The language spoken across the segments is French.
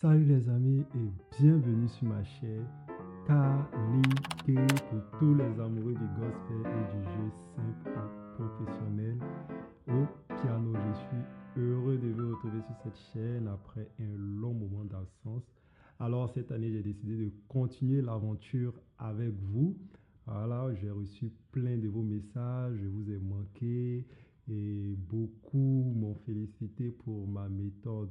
Salut les amis et bienvenue sur ma chaîne Qualité pour tous les amoureux du gospel et du jeu simple et professionnel au piano. Je suis heureux de vous retrouver sur cette chaîne après un long moment d'absence. Alors cette année, j'ai décidé de continuer l'aventure avec vous. Voilà, j'ai reçu plein de vos messages, je vous ai manqué et beaucoup m'ont félicité pour ma méthode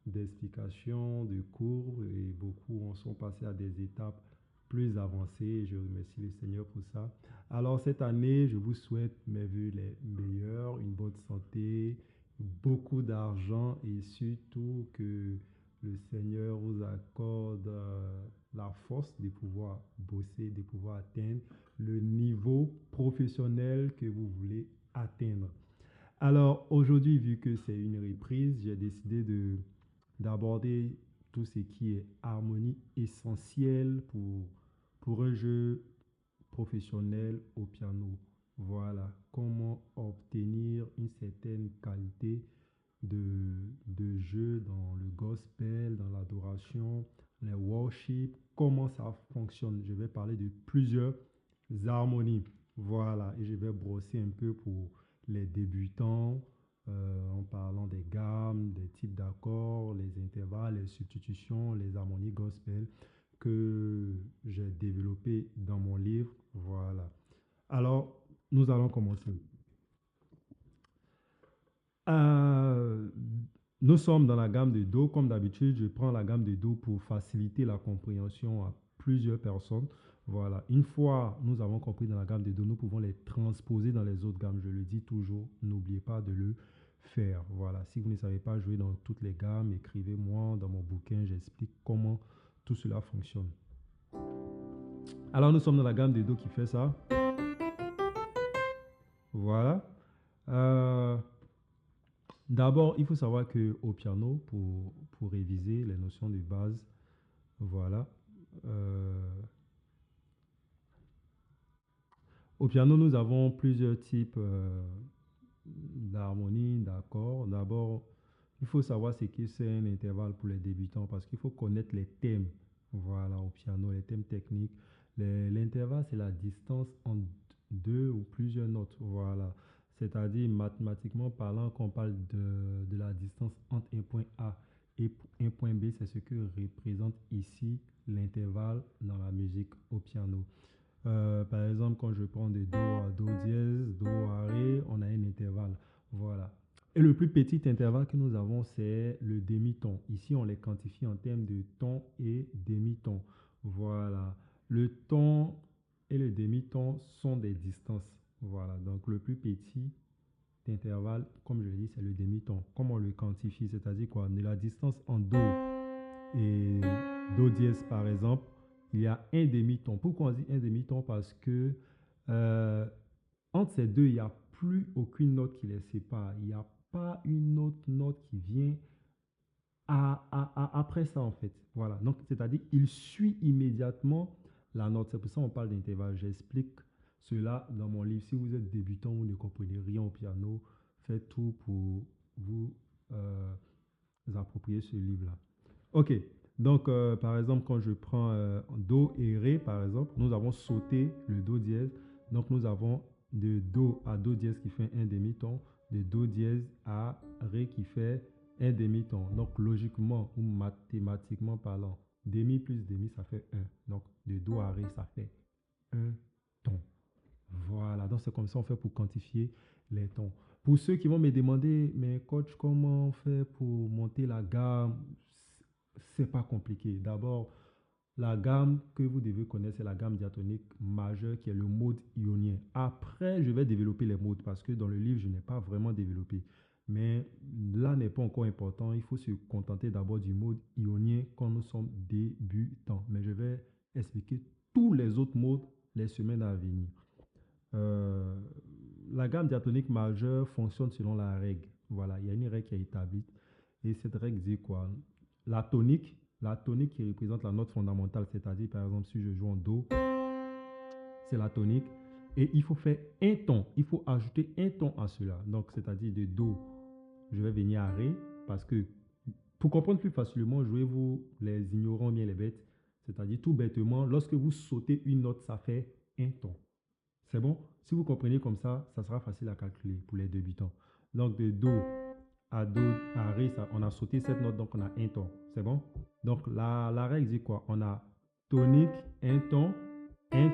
d'explication, de cours et beaucoup en sont passés à des étapes plus avancées. Je remercie le Seigneur pour ça. Alors cette année, je vous souhaite mes vœux les meilleurs, une bonne santé, beaucoup d'argent et surtout que le Seigneur vous accorde la force de pouvoir bosser, de pouvoir atteindre le niveau professionnel que vous voulez atteindre. Alors aujourd'hui, vu que c'est une reprise, j'ai décidé d'aborder tout ce qui est harmonie essentielle pour un jeu professionnel au piano. Voilà, comment obtenir une certaine qualité de jeu dans le gospel, dans l'adoration, les worship, comment ça fonctionne. Je vais parler de plusieurs harmonies. Voilà, et je vais brosser un peu pour les débutants, en parlant des gammes, des types d'accords, les intervalles, les substitutions, les harmonies gospel que j'ai développées dans mon livre. Voilà. Alors, nous allons commencer. Euh, Nous sommes dans la gamme de Do. Comme d'habitude, je prends la gamme de Do pour faciliter la compréhension à plusieurs personnes. Voilà. Une fois nous avons compris dans la gamme de Do, nous pouvons les transposer dans les autres gammes. Je le dis toujours, n'oubliez pas de le faire. Voilà. Si vous ne savez pas jouer dans toutes les gammes, écrivez-moi dans mon bouquin. J'explique comment tout cela fonctionne. Alors, nous sommes dans la gamme de Do qui fait ça. Voilà. D'abord, il faut savoir qu'au piano, pour réviser les notions de base, voilà. Au piano, nous avons plusieurs types d'harmonie, d'accords. D'abord, il faut savoir ce que c'est un intervalle pour les débutants parce qu'il faut connaître les thèmes. Voilà, au piano, les thèmes techniques. L'intervalle, c'est la distance entre deux ou plusieurs notes. Voilà. C'est-à-dire, mathématiquement parlant, quand on parle de la distance entre un point A et un point B, c'est ce que représente ici l'intervalle dans la musique au piano. Par exemple, quand je prends de Do à Do dièse, Do à Ré, on a un intervalle. Voilà. Et le plus petit intervalle que nous avons, c'est le demi-ton. Ici, on les quantifie en termes de ton et demi-ton. Voilà. Le ton et le demi-ton sont des distances. Voilà. Donc, le plus petit intervalle, comme je l'ai dit, c'est le demi-ton. Comment on le quantifie? C'est-à-dire quoi? De la distance en Do et Do dièse, par exemple, il y a un demi-ton. Pourquoi on dit un demi-ton? Parce que entre ces deux, il n'y a plus aucune note qui les sépare. Il n'y a pas une autre note qui vient après ça, en fait. Voilà. Donc, c'est-à-dire, il suit immédiatement la note. C'est pour ça qu'on parle d'intervalle. J'explique cela dans mon livre. Si vous êtes débutant, vous ne comprenez rien au piano, faites tout pour vous approprier ce livre-là. Ok. Donc, par exemple, quand je prends Do et Ré, par exemple, nous avons sauté le Do dièse. Donc, nous avons de Do à Do dièse qui fait un demi-ton, de Do dièse à Ré qui fait un demi-ton. Donc, logiquement ou mathématiquement parlant, demi plus demi, ça fait 1. Donc, de Do à Ré, ça fait un ton. Voilà, donc c'est comme ça on fait pour quantifier les tons. Pour ceux qui vont me demander, mais coach, comment on fait pour monter la gamme? C'est pas compliqué. D'abord, la gamme que vous devez connaître, c'est la gamme diatonique majeure qui est le mode ionien. Après, je vais développer les modes parce que dans le livre, je n'ai pas vraiment développé. Mais là n'est pas encore important. Il faut se contenter d'abord du mode ionien quand nous sommes débutants. Mais je vais expliquer tous les autres modes les semaines à venir. Euh, la gamme diatonique majeure fonctionne selon la règle. Voilà, il y a une règle qui est établie. Et cette règle dit quoi? La tonique qui représente la note fondamentale, c'est-à-dire par exemple si je joue en Do, c'est la tonique. Et il faut faire un ton. Il faut ajouter un ton à cela. Donc c'est-à-dire de Do, je vais venir à Ré parce que Pour comprendre plus facilement, jouez-vous les ignorants bien les bêtes. C'est-à-dire tout bêtement, lorsque vous sautez une note, ça fait un ton. C'est bon? Si vous comprenez comme ça sera facile à calculer pour les débutants. Donc de Do à Do à Ré, on a sauté cette note, donc on a un ton. C'est bon? Donc la règle dit quoi? On a tonique, un ton, un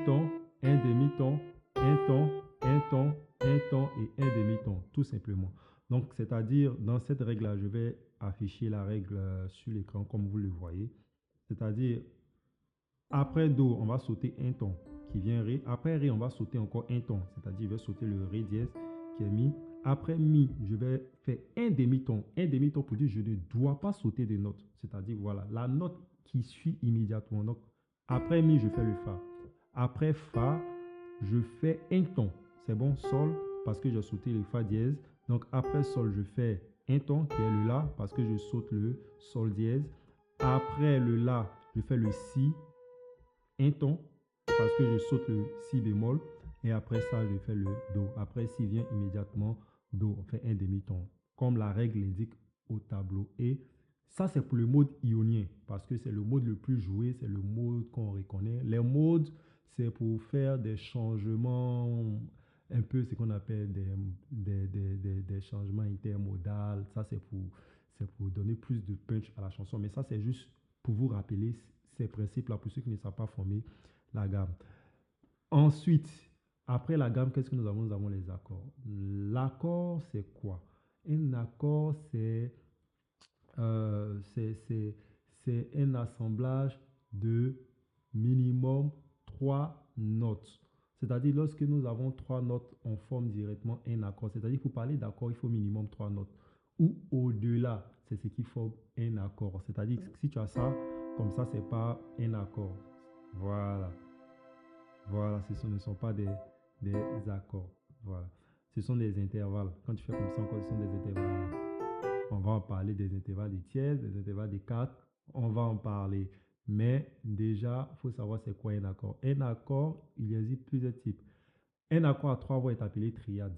demi-ton, un ton, un ton, un ton et un demi-ton, tout simplement. Donc, c'est-à-dire, dans cette règle-là, je vais afficher la règle sur l'écran comme vous le voyez. C'est-à-dire, après Do, on va sauter un ton qui vient Ré. Après Ré, on va sauter encore un ton, c'est-à-dire, je vais sauter le Ré dièse qui est Mi. Après Mi, je vais faire un demi-ton. Un demi-ton pour dire je ne dois pas sauter de note. C'est-à-dire, voilà, la note qui suit immédiatement. Donc, après Mi, je fais le Fa. Après Fa, je fais un ton. C'est bon, Sol, parce que j'ai sauté le Fa dièse. Donc, après Sol, je fais un ton qui est le La, parce que je saute le Sol dièse. Après le La, je fais le Si, un ton, parce que je saute le Si bémol. Et après ça, je fais le Do. Après Si vient immédiatement Do. On fait un demi-ton, comme la règle l'indique au tableau. Et ça, c'est pour le mode ionien, parce que c'est le mode le plus joué, c'est le mode qu'on reconnaît. Les modes, c'est pour faire des changements, un peu ce qu'on appelle des changements intermodaux. Ça, c'est pour donner plus de punch à la chanson. Mais ça, c'est juste pour vous rappeler ces principes-là, pour ceux qui ne savent pas former la gamme. Ensuite, après la gamme, qu'est-ce que nous avons? Nous avons les accords. L'accord, c'est quoi? Un accord, c'est un assemblage de minimum 3 notes. C'est-à-dire, lorsque nous avons 3 notes, on forme directement un accord. C'est-à-dire, pour parler d'accord, il faut minimum 3 notes. Ou au-delà, c'est ce qui forme un accord. C'est-à-dire, si tu as ça, comme ça, c'est pas un accord. Voilà. Voilà, ce ne sont pas des accords. Voilà. Ce sont des intervalles. Quand tu fais comme ça, encore, ce sont des intervalles. On va en parler des intervalles des tiers, des intervalles des quartes. On va en parler. Mais déjà, il faut savoir c'est quoi un accord. Un accord, il existe plusieurs types. Un accord à 3 voix est appelé triade.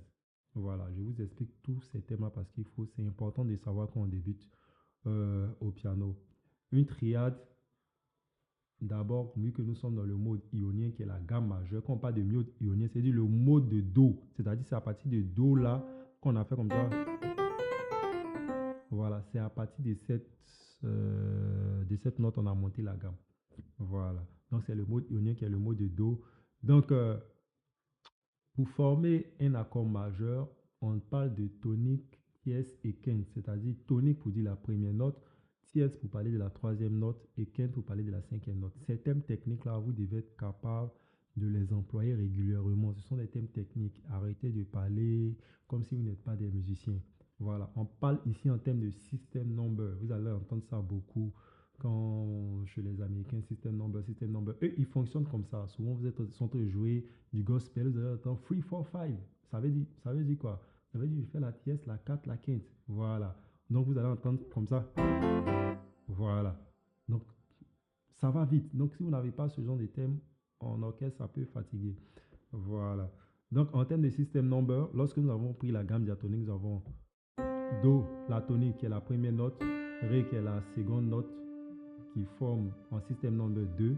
Voilà, je vous explique tous ces thèmes parce c'est important de savoir quand on débute au piano. Une triade, d'abord, vu que nous sommes dans le mode ionien qui est la gamme majeure, quand on parle de mode ionien, c'est-à-dire le mode de Do. C'est-à-dire c'est à partir de Do là qu'on a fait comme ça. Voilà, c'est à partir de cette note on a monté la gamme. Voilà, donc c'est le mode ionien qui est le mode de Do. Donc, pour former un accord majeur, on parle de tonique, tierce et quinte. C'est-à-dire tonique pour dire la première note, tierce pour parler de la troisième note et quinte pour parler de la cinquième note. Ces thèmes techniques-là, vous devez être capable de les employer régulièrement. Ce sont des thèmes techniques. Arrêtez de parler comme si vous n'êtes pas des musiciens. Voilà, on parle ici en termes de system number. Vous allez entendre ça beaucoup quand chez les Américains, system number. Eux, ils fonctionnent comme ça. Souvent, vous êtes en train de jouer du gospel, vous allez entendre 3, 4, 5. Ça veut dire quoi? Ça veut dire je fais la tierce, la quarte, la quinte. Voilà. Donc, vous allez entendre comme ça. Voilà. Donc, ça va vite. Donc, si vous n'avez pas ce genre de thème en orchestre, ça peut fatiguer. Voilà. Donc, en termes de system number, lorsque nous avons pris la gamme diatonique, nous avons Do, la tonique qui est la première note, Ré qui est la seconde note qui forme en système number 2,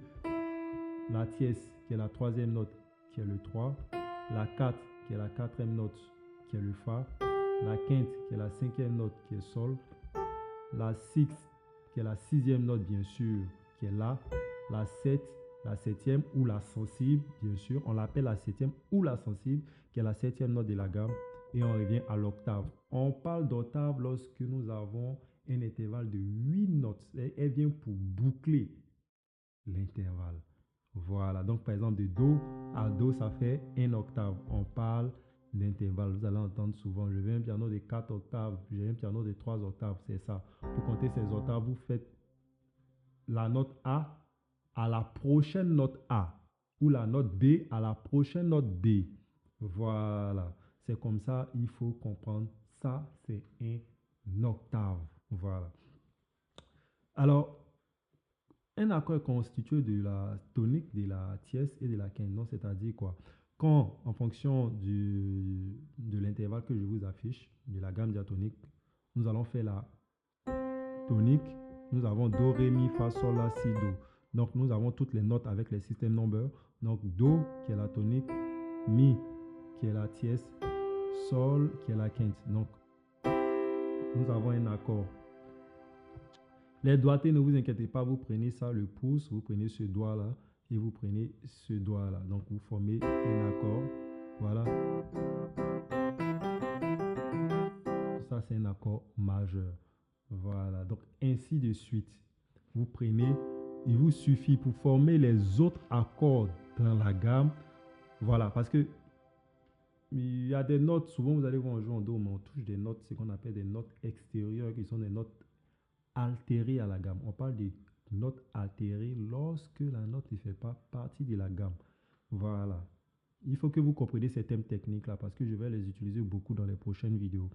la tierce qui est la troisième note qui est le 3, la quarte qui est la quatrième note qui est le Fa, la quinte qui est la cinquième note qui est Sol, la sixte qui est la sixième note bien sûr qui est La, la 7, la septième ou la sensible bien sûr, on l'appelle la septième ou la sensible qui est la septième note de la gamme. Et on revient à l'octave. On parle d'octave lorsque nous avons un intervalle de 8 notes. Elle vient pour boucler l'intervalle. Voilà. Donc, par exemple, de Do à Do, ça fait un octave. On parle d'intervalle. Vous allez entendre souvent, je veux un piano de 4 octaves, j'ai un piano de 3 octaves. C'est ça. Pour compter ces octaves, vous faites la note A à la prochaine note A ou la note B à la prochaine note B. Voilà. C'est comme ça, il faut comprendre. Ça, c'est un octave. Voilà. Alors, un accord est constitué de la tonique, de la tierce et de la quinte. Donc, c'est-à-dire quoi? Quand, en fonction de l'intervalle que je vous affiche, de la gamme diatonique, nous allons faire tonique, nous avons Do, Ré, Mi, Fa, Sol, La, Si, Do. Donc, nous avons toutes les notes avec les systèmes number. Donc, Do, qui est la tonique, Mi, qui est la tierce, Sol, qui est la quinte. Donc, nous avons un accord. Les doigtés, ne vous inquiétez pas, vous prenez ça, le pouce, vous prenez ce doigt-là et vous prenez ce doigt-là. Donc, vous formez un accord. Voilà. Ça, c'est un accord majeur. Voilà. Donc, ainsi de suite. Vous prenez, il vous suffit pour former les autres accords dans la gamme. Voilà. Parce que il y a des notes, souvent vous allez voir en jouant en Do, mais on touche des notes, ce qu'on appelle des notes extérieures, qui sont des notes altérées à la gamme. On parle des notes altérées lorsque la note ne fait pas partie de la gamme. Voilà. Il faut que vous compreniez ces thèmes techniques-là parce que je vais les utiliser beaucoup dans les prochaines vidéos.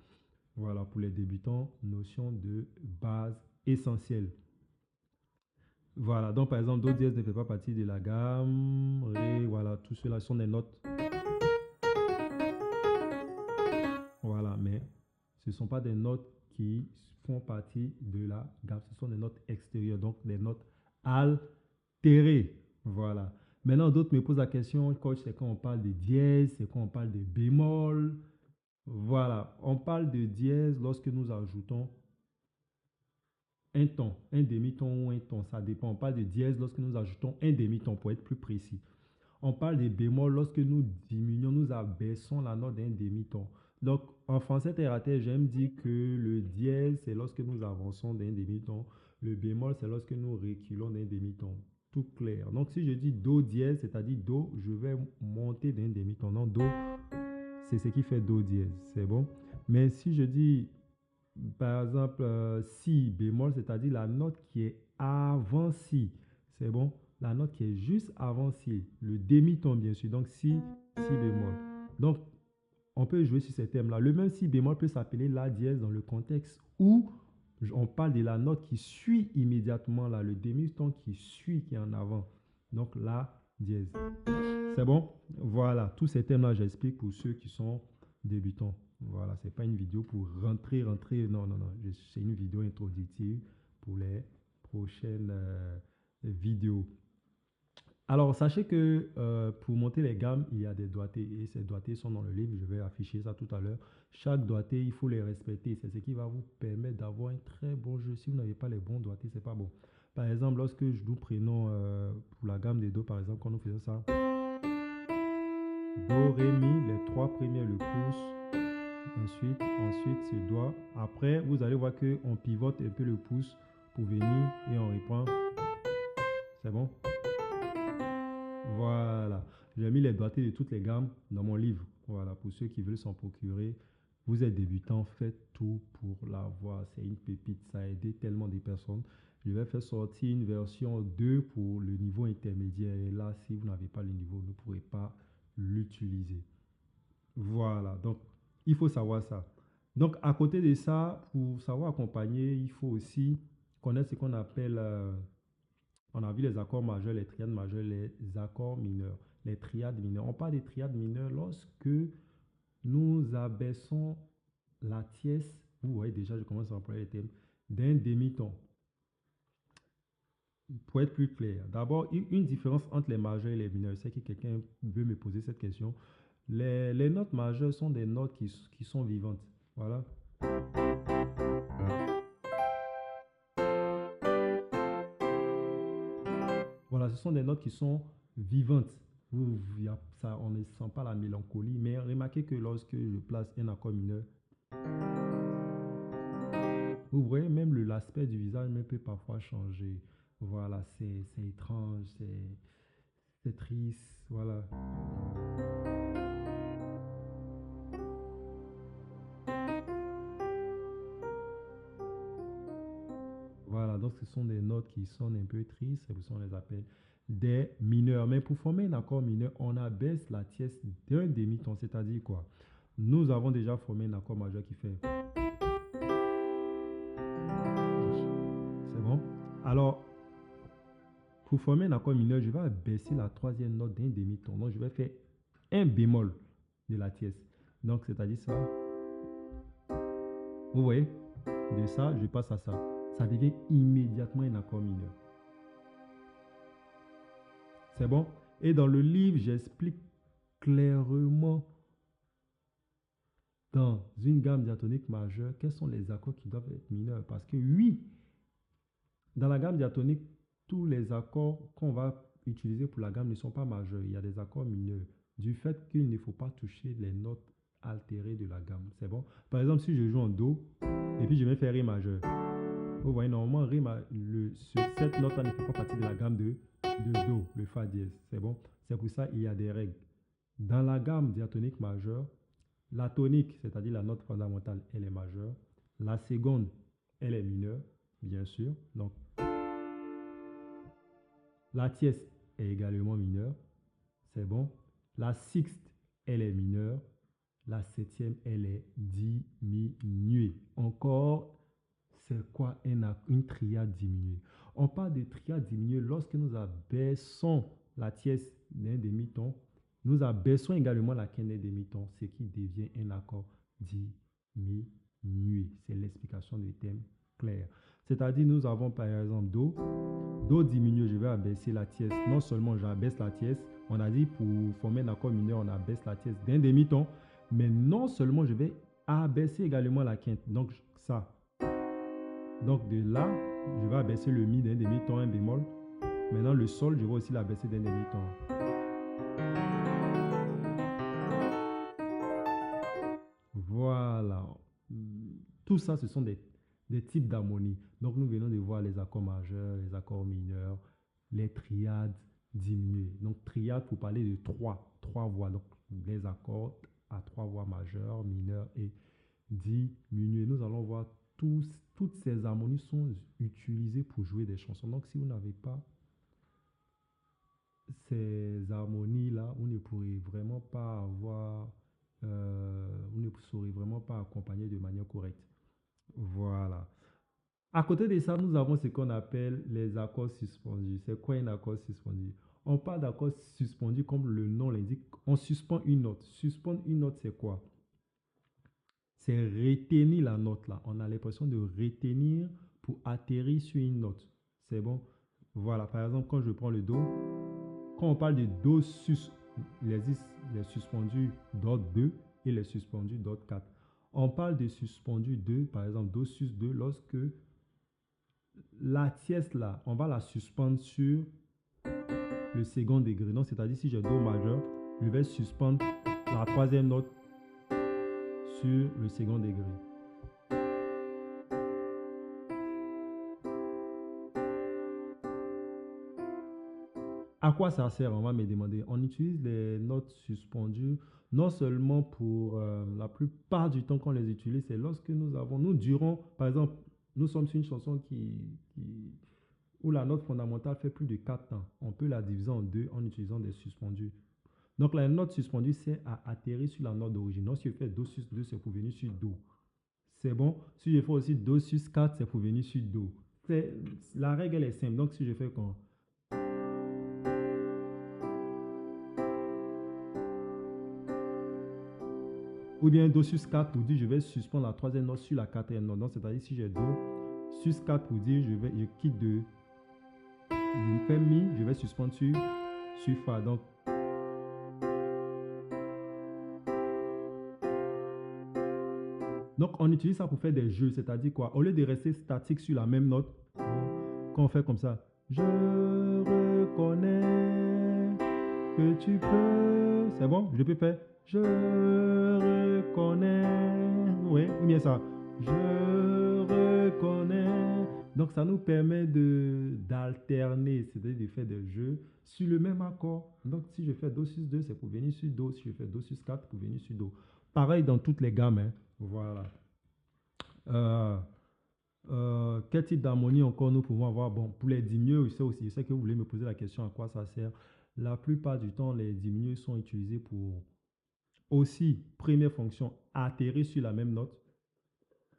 Voilà, pour les débutants, notion de base essentielle. Voilà, donc par exemple, Do dièse ne fait pas partie de la gamme. Ré, voilà, tout cela sont des notes. Voilà, mais ce ne sont pas des notes qui font partie de la gamme. Ce sont des notes extérieures, donc des notes altérées. Voilà. Maintenant, d'autres me posent la question, coach, c'est quand on parle de dièse, c'est quand on parle de bémol. Voilà, on parle de dièse lorsque nous ajoutons un ton, un demi-ton ou un ton, ça dépend. On parle de dièse lorsque nous ajoutons un demi-ton pour être plus précis. On parle de bémol lorsque nous diminuons, nous abaissons la note d'un demi-ton. Donc, en français terre à terre, j'aime dire que le dièse, c'est lorsque nous avançons d'un demi-ton. Le bémol, c'est lorsque nous reculons d'un demi-ton. Tout clair. Donc, si je dis Do dièse, c'est-à-dire Do, je vais monter d'un demi-ton. Non, Do, c'est ce qui fait Do dièse. C'est bon? Mais si je dis, par exemple, Si bémol, c'est-à-dire la note qui est avant Si. C'est bon? La note qui est juste avant Si. Le demi-ton, bien sûr. Donc, Si bémol. Donc, on peut jouer sur ces thèmes-là. Le même Si bémol peut s'appeler La dièse dans le contexte où on parle de la note qui suit immédiatement là, le demi-ton qui suit, qui est en avant. Donc, La dièse. C'est bon? Voilà, tous ces thèmes-là, j'explique pour ceux qui sont débutants. Voilà, c'est pas une vidéo pour rentrer. Non, non, non. C'est une vidéo introductive pour les prochaines vidéos. Alors, sachez que pour monter les gammes, il y a des doigtés et ces doigtés sont dans le livre. Je vais afficher ça tout à l'heure. Chaque doigté, il faut les respecter. C'est ce qui va vous permettre d'avoir un très bon jeu. Si vous n'avez pas les bons doigtés, c'est pas bon. Par exemple, lorsque nous prenons pour la gamme des Do, par exemple, quand nous faisons ça, Do, Ré, Mi, les trois premiers, le pouce. Ensuite, ce doigt. Après, vous allez voir qu'on pivote un peu le pouce pour venir et on reprend. C'est bon? Voilà. J'ai mis les doigtés de toutes les gammes dans mon livre. Voilà, pour ceux qui veulent s'en procurer. Vous êtes débutant, faites tout pour l'avoir. C'est une pépite. Ça a aidé tellement de personnes. Je vais faire sortir une version 2 pour le niveau intermédiaire. Et là, si vous n'avez pas le niveau, vous ne pourrez pas l'utiliser. Voilà. Donc, il faut savoir ça. Donc, à côté de ça, pour savoir accompagner, il faut aussi connaître ce qu'on appelle, on a vu les accords majeurs, les triades majeures, les accords mineurs, les triades mineures. On parle des triades mineures lorsque nous abaissons la tierce, vous voyez déjà, je commence à employer les thèmes, d'un demi-ton. Pour être plus clair, d'abord, une différence entre les majeurs et les mineurs. Je sais que quelqu'un veut me poser cette question. Les notes majeures sont des notes qui sont vivantes. Voilà. Voilà, ce sont des notes qui sont vivantes. Ça, on ne sent pas la mélancolie, mais remarquez que lorsque je place un accord mineur, vous voyez même l'aspect du visage peut parfois changer. Voilà, c'est étrange, c'est triste, voilà. Voilà, donc ce sont des notes qui sonnent un peu tristes, c'est pour ça qu'on les appelle des mineurs. Mais pour former un accord mineur, on abaisse la tierce d'un demi-ton, c'est-à-dire quoi? Nous avons déjà formé un accord majeur qui fait. C'est bon? Alors, pour former un accord mineur, je vais abaisser la troisième note d'un demi-ton. Donc, je vais faire un bémol de la tierce. Donc, c'est-à-dire ça. Vous voyez? De ça, je passe à ça. ça devient immédiatement un accord mineur. C'est bon? Et dans le livre, j'explique clairement dans une gamme diatonique majeure quels sont les accords qui doivent être mineurs. Parce que oui, dans la gamme diatonique, tous les accords qu'on va utiliser pour la gamme ne sont pas majeurs. Il y a des accords mineurs du fait qu'il ne faut pas toucher les notes altérées de la gamme. C'est bon? Par exemple, si je joue en Do et puis je vais faire Ré majeur. Vous voyez, normalement, Ré cette note-là ne fait pas partie de la gamme de Do, le Fa dièse. C'est bon? C'est pour ça qu'il y a des règles. Dans la gamme diatonique majeure, la tonique, c'est-à-dire la note fondamentale, elle est majeure. La seconde, elle est mineure, bien sûr. Donc, la tierce est également mineure. C'est bon? La sixte, elle est mineure. La septième, elle est diminuée. Encore, c'est quoi une triade diminuée? On parle de triade diminuée lorsque nous abaissons la tierce d'un demi-ton. Nous abaissons également la quinte d'un demi-ton, ce qui devient un accord diminué. C'est l'explication du thème clair. C'est-à-dire, nous avons par exemple Do. Do diminué, je vais abaisser la tierce. Non seulement j'abaisse la tierce, on a dit pour former un accord mineur, on abaisse la tierce d'un demi-ton, mais non seulement je vais abaisser également la quinte. Donc, ça. Donc, de là, je vais abaisser le Mi d'un demi-ton, un bémol. Maintenant, le Sol, je vais aussi l'abaisser d'un demi-ton. Voilà. Tout ça, ce sont des types d'harmonie. Donc, nous venons de voir les accords majeurs, les accords mineurs, les triades diminuées. Donc, triade pour parler de trois voix. Donc, les accords à trois voix majeures, mineures et diminuées. Nous allons voir toutes ces harmonies sont utilisées pour jouer des chansons. Donc, si vous n'avez pas ces harmonies-là, vous ne pourrez vraiment pas avoir, vous ne saurez vraiment pas accompagner de manière correcte. Voilà. À côté de ça, nous avons ce qu'on appelle les accords suspendus. C'est quoi un accord suspendu? On parle d'accords suspendus comme le nom l'indique. On suspend une note. Suspendre une note, c'est quoi? C'est retenir la note là. On a l'impression de retenir pour atterrir sur une note. C'est bon? Voilà. Par exemple, quand je prends le Do, quand on parle de Do sus, les suspendus d'ordre 2 et les suspendus d'ordre 4. On parle de suspendu 2, par exemple Do sus 2, lorsque la tierce là, on va la suspendre sur le second degré. Donc, c'est-à-dire si j'ai Do majeur, je vais suspendre la troisième note sur le second degré. À quoi ça sert? On va me demander. On utilise les notes suspendues non seulement pour la plupart du temps qu'on les utilise, c'est lorsque nous durons, par exemple, nous sommes sur une chanson où la note fondamentale fait plus de 4 temps. On peut la diviser en deux en utilisant des suspendus. Donc la note suspendue, c'est à atterrir sur la note d'origine. Donc si je fais Do sus 2, c'est pour venir sur Do. C'est bon. Si je fais aussi Do sus 4, c'est pour venir sur Do. La règle, elle est simple. Donc si je fais comme... Ou bien Do sus 4 pour dire je vais suspendre la troisième note sur la quatrième note. Donc c'est-à-dire si j'ai Do sus 4 pour dire je quitte de... Je me fais Mi, je vais suspendre sur Fa. Donc, on utilise ça pour faire des jeux, c'est-à-dire quoi? Au lieu de rester statique sur la même note, quand on fait comme ça, je reconnais que tu peux. C'est bon? Je peux faire. Je reconnais. Oui, ou bien ça. Je reconnais. Donc, ça nous permet d'alterner, c'est-à-dire de faire des jeux sur le même accord. Donc, si je fais Do sus 2, c'est pour venir sur Do. Si je fais Do sus 4, pour venir sur Do. Pareil dans toutes les gammes. Hein. Voilà. Quel type d'harmonie encore nous pouvons avoir? Bon, pour les diminués, je sais que vous voulez me poser la question à quoi ça sert. La plupart du temps, les diminués sont utilisés pour aussi, première fonction, atterrir sur la même note.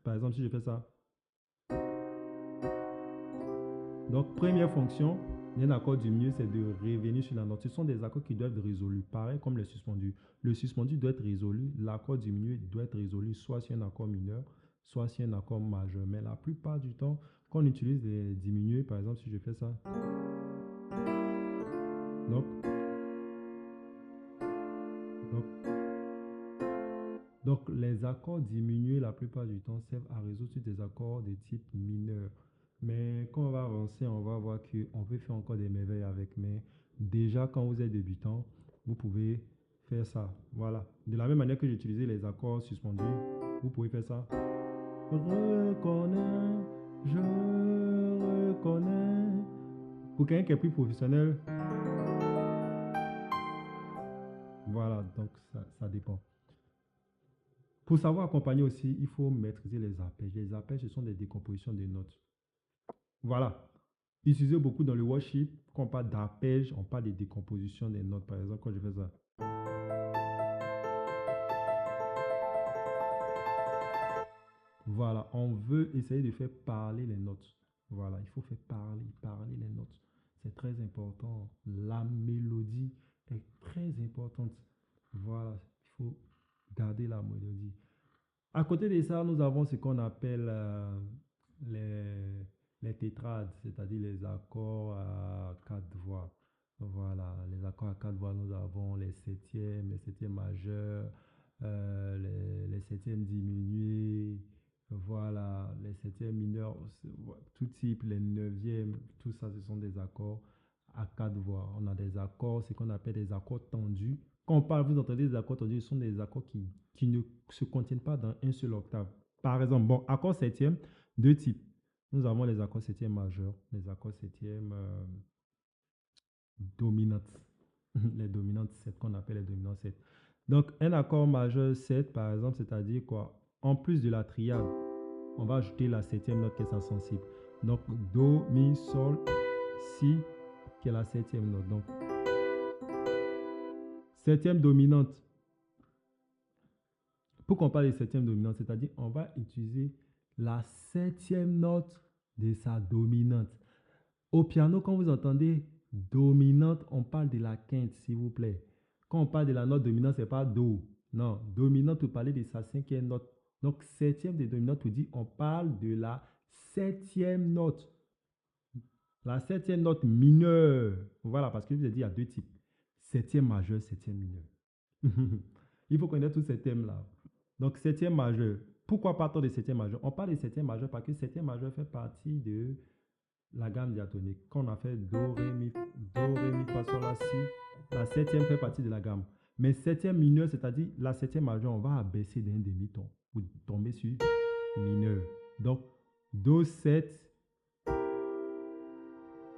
Par exemple, si je fais ça. Donc, première fonction d'un accord diminué, c'est de revenir sur la note. Ce sont des accords qui doivent être résolus, pareil comme les suspendus. Le suspendu doit être résolu, l'accord diminué doit être résolu soit sur un accord mineur, soit sur un accord majeur. Mais la plupart du temps, Quand on utilise les diminués, par exemple, si je fais ça, donc, donc, donc les accords diminués, la plupart du temps, servent à résoudre sur des accords de type mineur. Mais quand on va avancer, on va voir qu'on peut faire encore des merveilles avec. Mais déjà, quand vous êtes débutant, vous pouvez faire ça. Voilà. De la même manière que j'utilisais les accords suspendus, vous pouvez faire ça. Reconnais, je reconnais. Pour quelqu'un qui est plus professionnel, voilà, donc ça dépend. Pour savoir accompagner aussi, il faut maîtriser les arpèges. Les arpèges, ce sont des décompositions de notes. Voilà. Utilisez beaucoup dans le worship. Quand on parle d'arpège, on parle de décomposition des notes. Par exemple, quand je fais ça. Voilà. On veut essayer de faire parler les notes. Voilà. Il faut faire parler les notes. C'est très important. La mélodie est très importante. Voilà. Il faut garder la mélodie. À côté de ça, nous avons ce qu'on appelle les, les tétrades, c'est-à-dire les accords à quatre voix. Voilà, les accords à quatre voix, nous avons les septièmes majeurs, les septièmes diminués, voilà, les septièmes mineurs, tout type, les neuvièmes, tout ça, ce sont des accords à quatre voix. On a des accords, ce qu'on appelle des accords tendus. Quand on parle, vous entendez des accords tendus, ce sont des accords qui ne se contiennent pas dans un seul octave. Par exemple, bon, accord septième, deux types. Nous avons les accords septièmes majeurs, les accords septièmes dominantes. Les dominantes 7 qu'on appelle les dominantes 7. Donc, un accord majeur 7, par exemple, c'est-à-dire quoi? En plus de la triade, on va ajouter la septième note qui est sensible. Donc, Do, Mi, Sol, Si, qui est la septième note. Donc, septième dominante. Pourquoi on parle de septième dominante? C'est-à-dire, on va utiliser la septième note de sa dominante. Au piano, quand vous entendez dominante, on parle de la quinte, s'il vous plaît. Quand on parle de la note dominante, ce n'est pas Do. Non, dominante, vous parlez de sa cinquième note. Donc, septième de dominante, vous dit, on parle de la septième note. La septième note mineure. Voilà, parce que je vous ai dit, il y a deux types. Septième majeur, septième mineur. Il faut connaître tous ces thèmes-là. Donc, septième majeur. Pourquoi parle-t-on de septième majeur? On parle de septième majeur parce que septième majeur fait partie de la gamme diatonique. Quand on a fait Do, Ré, Mi, Fa, Sol, La, Si, la septième fait partie de la gamme. Mais septième mineur, c'est-à-dire la septième majeure, on va abaisser d'un demi-ton pour tomber sur mineur. Donc, Do, 7.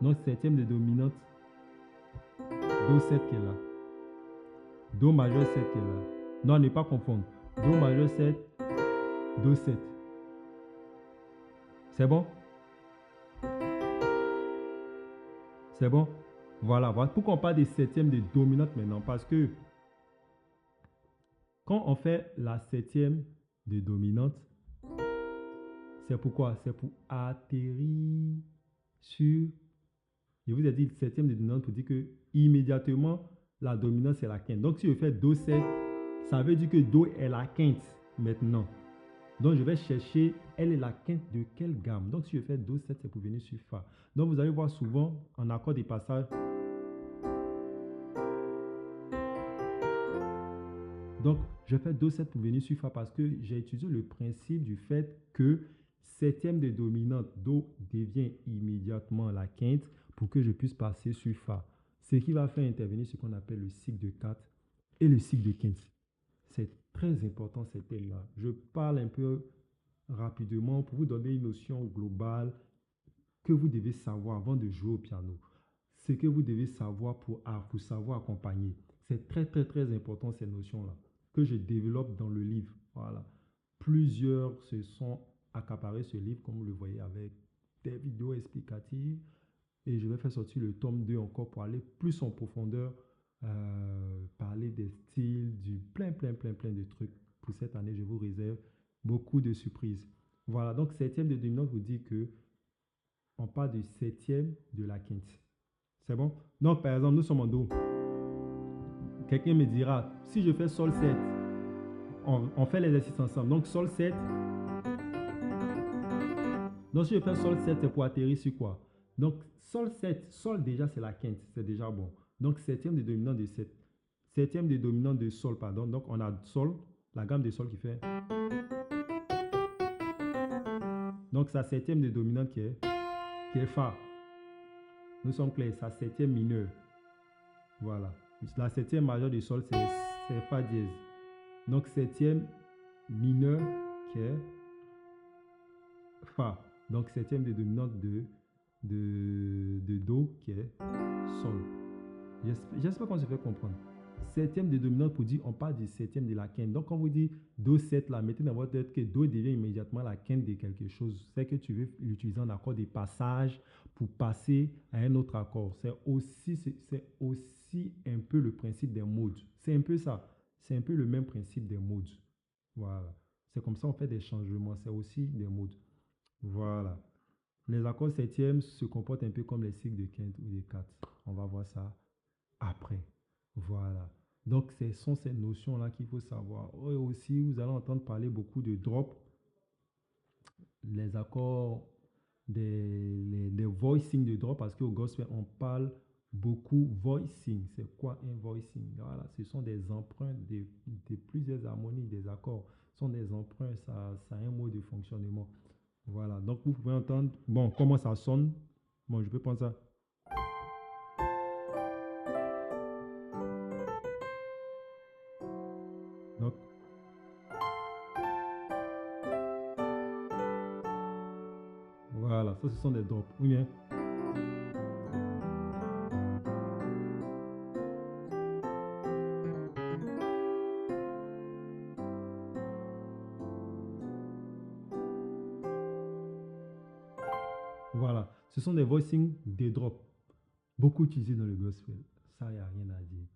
Donc, septième de dominante, Do, 7 qui est là. Do majeur 7 qui est là. Non, ne pas confondre. Do majeur 7, Do, 7. C'est bon? C'est bon? Voilà, voilà. Pourquoi on parle des septièmes de dominante maintenant? Parce que quand on fait la septième de dominante, c'est pourquoi? C'est pour atterrir sur... Je vous ai dit le septième de dominante pour dire que immédiatement, la dominante, c'est la quinte. Donc, si je fais Do 7, ça veut dire que Do est la quinte maintenant. Donc, je vais chercher, elle est la quinte de quelle gamme? Donc, si je fais Do 7, c'est pour venir sur Fa. Donc, vous allez voir souvent en accord des passages. Donc, je fais Do 7 pour venir sur Fa parce que j'ai utilisé le principe du fait que septième de dominante, Do devient immédiatement la quinte pour que je puisse passer sur Fa. Ce qui va faire intervenir ce qu'on appelle le cycle de 4 et le cycle de quinte. C'est très important ces thèmes-là. Je parle un peu rapidement pour vous donner une notion globale que vous devez savoir avant de jouer au piano. Ce que vous devez savoir pour savoir accompagner. C'est très, très, très important ces notions-là que je développe dans le livre. Voilà. Plusieurs se sont accaparés ce livre, comme vous le voyez, avec des vidéos explicatives. Et je vais faire sortir le tome 2 encore pour aller plus en profondeur, parler des styles, du plein de trucs. Pour cette année, je vous réserve beaucoup de surprises. Voilà, donc septième de dominante vous dit que on parle du septième de la quinte. C'est bon? Donc, par exemple, nous sommes en Do. Quelqu'un me dira, si je fais Sol 7, on fait l'exercice ensemble. Donc, Sol 7, Donc, si je fais sol 7, c'est pour atterrir sur quoi? Donc, sol 7, sol déjà, c'est la quinte, c'est déjà bon. Donc, septième de dominant de 7. Septième de dominant de sol, pardon. Donc, on a sol, la gamme de sol qui fait. Donc, sa septième de dominante qui est fa. Nous sommes clairs, sa septième mineure. Voilà. La septième majeure de sol, c'est fa dièse. Donc, septième mineur qui est fa. Donc, septième de dominante de do qui est sol. J'espère qu'on se fait comprendre. Septième de dominante pour dire, on parle du septième de la quinte. Donc, quand vous dites do 7, là, mettez dans votre tête que do devient immédiatement la quinte de quelque chose. C'est que tu veux l'utiliser en accord de passage pour passer à un autre accord. C'est aussi un peu le principe des modes. C'est un peu ça. C'est un peu le même principe des modes. Voilà. C'est comme ça on fait des changements. C'est aussi des modes. Voilà. Les accords septièmes se comportent un peu comme les cycles de quinte ou de quarte. On va voir ça après. Voilà. Donc, ce sont ces notions-là qu'il faut savoir. Et aussi, vous allez entendre parler beaucoup de drop, les accords, les voicing de drop, parce qu'au gospel, on parle beaucoup voicing. C'est quoi un voicing? Voilà, ce sont des emprunts de plusieurs harmonies, des accords. Ce sont des emprunts, ça a un mode de fonctionnement. Voilà, donc vous pouvez entendre, bon, comment ça sonne. Bon, je peux prendre ça. Donc, voilà, ça, ce sont des drops. Oui, bien. Voilà, ce sont des voicings, des drops. Beaucoup utilisés dans le gospel. Ça, il n'y a rien à dire.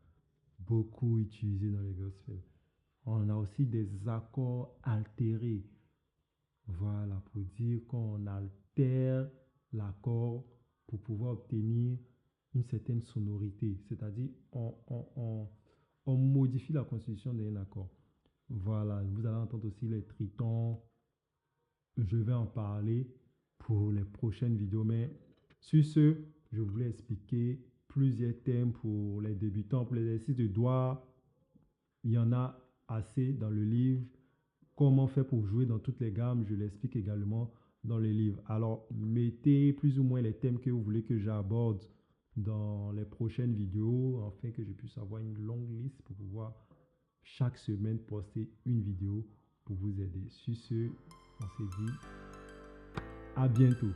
Beaucoup utilisés dans le gospel. On a aussi des accords altérés. Voilà, pour dire qu'on altère l'accord pour pouvoir obtenir une certaine sonorité. C'est-à-dire, on modifie la constitution d'un accord. Voilà, vous allez entendre aussi les tritons. Je vais en parler pour les prochaines vidéos. Mais sur ce, je voulais expliquer plusieurs thèmes pour les débutants. Pour l'exercice de doigts, il y en a assez dans le livre. Comment faire pour jouer dans toutes les gammes, je l'explique également dans le livre. Alors, mettez plus ou moins les thèmes que vous voulez que j'aborde dans les prochaines vidéos, afin que je puisse avoir une longue liste pour pouvoir chaque semaine poster une vidéo pour vous aider. Sur ce, on se dit à bientôt.